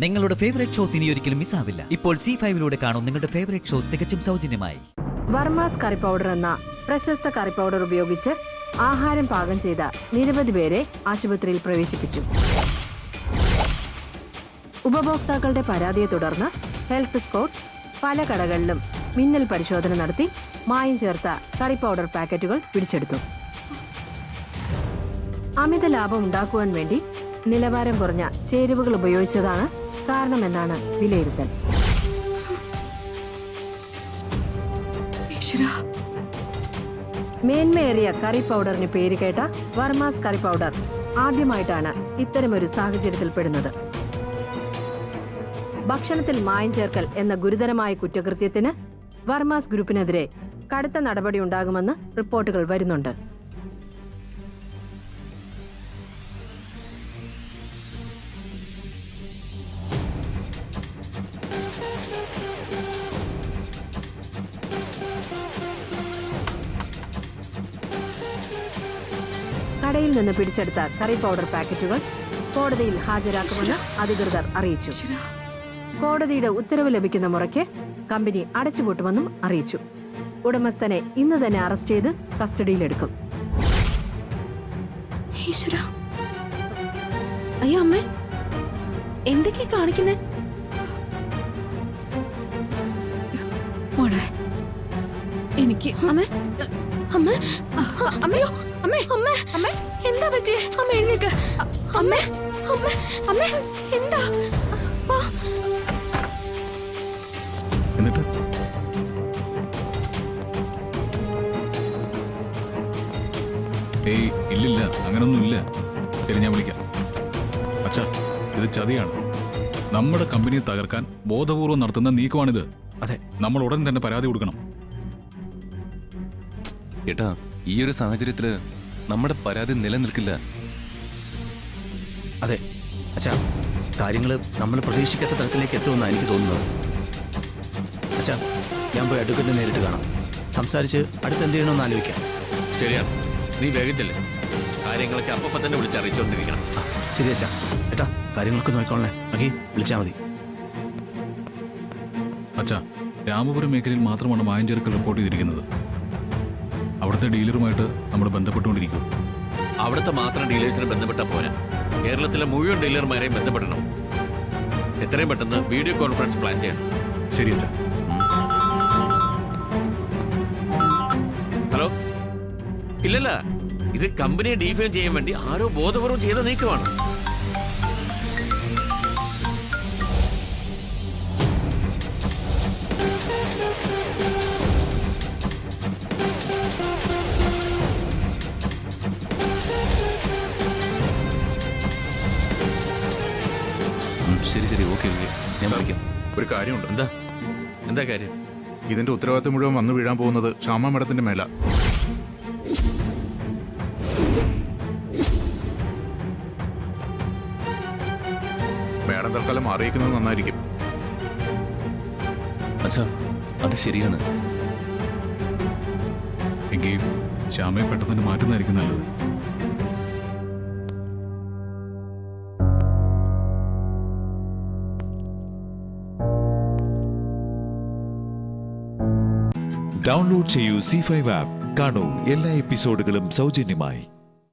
നിങ്ങളുടെ favourite shows ഇനി ഒരിക്കലും മിസ്സാവില്ല. ഇപ്പോൾ C5 കാണും നിങ്ങളുടെ ഫേവറേറ്റ് ഷോ തികച്ചും സൗജന്യമായി. വർമാസ് കറി പൗഡർ എന്ന പ്രശസ്ത കറി പൗഡർ ഉപയോഗിച്ച് ആഹാരം പാകം ചെയ്ത നിരവധി പേരെ ആശുപത്രിയിൽ പ്രവേശിപ്പിച്ചു. ഉപഭോക്താക്കളുടെ പരാതിയെ തുടർന്ന് ഹെൽത്ത് സ്കോഡ് പല കടകളിലും മിന്നൽ പരിശോധന നടത്തി മായം ചേർത്ത കറി പൗഡർ പാക്കറ്റുകൾ പിടിച്ചെടുത്തു. അമിത ലാഭം ഉണ്ടാക്കുവാൻ വേണ്ടി നിലവാരം കുറഞ്ഞ ചേരുവകൾ ഉപയോഗിച്ചതാണ് കാരണമെന്നാണ് വിലയിരുത്തൽ. മേന്മയേറിയ കറി പൗഡറിന് പേര് കേട്ട വർമാസ് കറി പൗഡർ ആദ്യമായിട്ടാണ് ഇത്തരമൊരു സാഹചര്യത്തിൽപ്പെടുന്നത്. ഭക്ഷണത്തിൽ മായം ചേർക്കൽ എന്ന ഗുരുതരമായ കുറ്റകൃത്യത്തിന് വർമാസ് ഗ്രൂപ്പിനെതിരെ കടുത്ത നടപടി ഉണ്ടാകുമെന്ന് റിപ്പോർട്ടുകൾ വരുന്നുണ്ട്. കടയിൽ നിന്ന് പിടിച്ചെടുത്ത കറി പൗഡർ പാക്കറ്റുകൾ കോടതിയിൽ ഹാജരാക്കുമെന്ന് അധികൃതർ അറിയിച്ചു. കോടതിയുടെ ഉത്തരവ് ലഭിക്കുന്ന മുറയ്ക്ക് കമ്പനി അടച്ചുപൂട്ടുമെന്നും അറിയിച്ചു. ഉടമസ്ഥനെ ഇന്ന് തന്നെ അറസ്റ്റ് ചെയ്ത് കസ്റ്റഡിയിലെടുക്കും. അയ്യോ അമ്മേ, എന്തൊക്കെയാ കാണിക്കുന്നേ? മോളെ എനിക്ക് അമ്മേ അമ്മേ അമ്മയോ അമ്മേ അമ്മേ അമ്മേ എന്താ പറ്റിയേ? അമ്മ എഴുന്നേക്ക്. അമ്മേ അമ്മേ അമ്മേ എന്താ? എന്നിട്ട് ഏയ് ഇല്ലില്ല, അങ്ങനൊന്നുമില്ല. ശരി, ഞാൻ വിളിക്കാം. അച്ഛാ, ഇത് ചതിയാണ്. നമ്മുടെ കമ്പനിയെ തകർക്കാൻ ബോധപൂർവം നടത്തുന്ന നീക്കമാണിത്. അതെ, നമ്മൾ ഉടൻ തന്നെ പരാതി കൊടുക്കണം. ഏട്ടാ, ഈ ഒരു സാഹചര്യത്തില് നമ്മുടെ പരാതി നിലനിൽക്കില്ല. അതെ അച്ഛാ, കാര്യങ്ങൾ നമ്മൾ പ്രതീക്ഷിക്കാത്ത തലത്തിലേക്ക് എത്തുമെന്നാണ് എനിക്ക് തോന്നുന്നത്. അച്ഛാ, ഞാൻ പോയി അഡ്വക്കറ്റിനെ നേരിട്ട് കാണാം. സംസാരിച്ച് അടുത്ത് എന്ത് ചെയ്യണമെന്ന് ആലോചിക്കാം. ശരിയാണ്, നീ വേഗം ചെല്ല്. കാര്യങ്ങളൊക്കെ അപ്പം തന്നെ വിളിച്ചറിയിച്ചുകൊണ്ടിരിക്കണം. ശരി അച്ഛാ. ഏട്ടാ, കാര്യങ്ങളൊക്കെ നോക്കിക്കോളേ. ബാക്കി വിളിച്ചാൽ മതി. അച്ഛാ, രാമപുരം മേഖലയിൽ മാത്രമാണ് മായം ചേർക്കൽ റിപ്പോർട്ട് ചെയ്തിരിക്കുന്നത്. അവിടുത്തെ ഡീലറുമായിട്ട് നമ്മൾ ബന്ധപ്പെട്ടുകൊണ്ടിരിക്കും. അവിടുത്തെ മാത്രം ഡീലേഴ്സിനെ ബന്ധപ്പെട്ടാൽ പോരാ, കേരളത്തിലെ മുഴുവൻ ഡീലർമാരെയും ബന്ധപ്പെടണം. എത്രയും പെട്ടെന്ന് വീഡിയോ കോൺഫറൻസ് പ്ലാൻ ചെയ്യണം. ശരി അച്ഛാ. ഹലോ, ഇല്ലല്ല, ഇത് കമ്പനിയെ ഡീഫെയിം ചെയ്യാൻ വേണ്ടി ആരോ ബോധപൂർവം ചെയ്ത നീക്കമാണ്. ശരി ശരി, ഓക്കെ ഓക്കെ, ഞാൻ വിളിക്കാം. ഒരു കാര്യമുണ്ട്. എന്താ എന്താ കാര്യം? ഇതിന്റെ ഉത്തരവാദിത്തം മുഴുവൻ വന്നു വീഴാൻ പോകുന്നത് ശ്യാമ മേഡത്തിന്റെ മേല. മേഡം തൽക്കാലം അറിയിക്കുന്നത് നന്നായിരിക്കും. അച്ഛാ, അത് ശരിയാണ്. എങ്കിൽ ശ്യാമയെ പെട്ടെന്ന് തന്നെ മാറ്റുന്നതായിരിക്കും നല്ലത്. ഡൗൺലോഡ് ചെയ്യൂ C5 ആപ്പ്. കാണൂ എല്ലാ എപ്പിസോഡുകളും സൗജന്യമായി.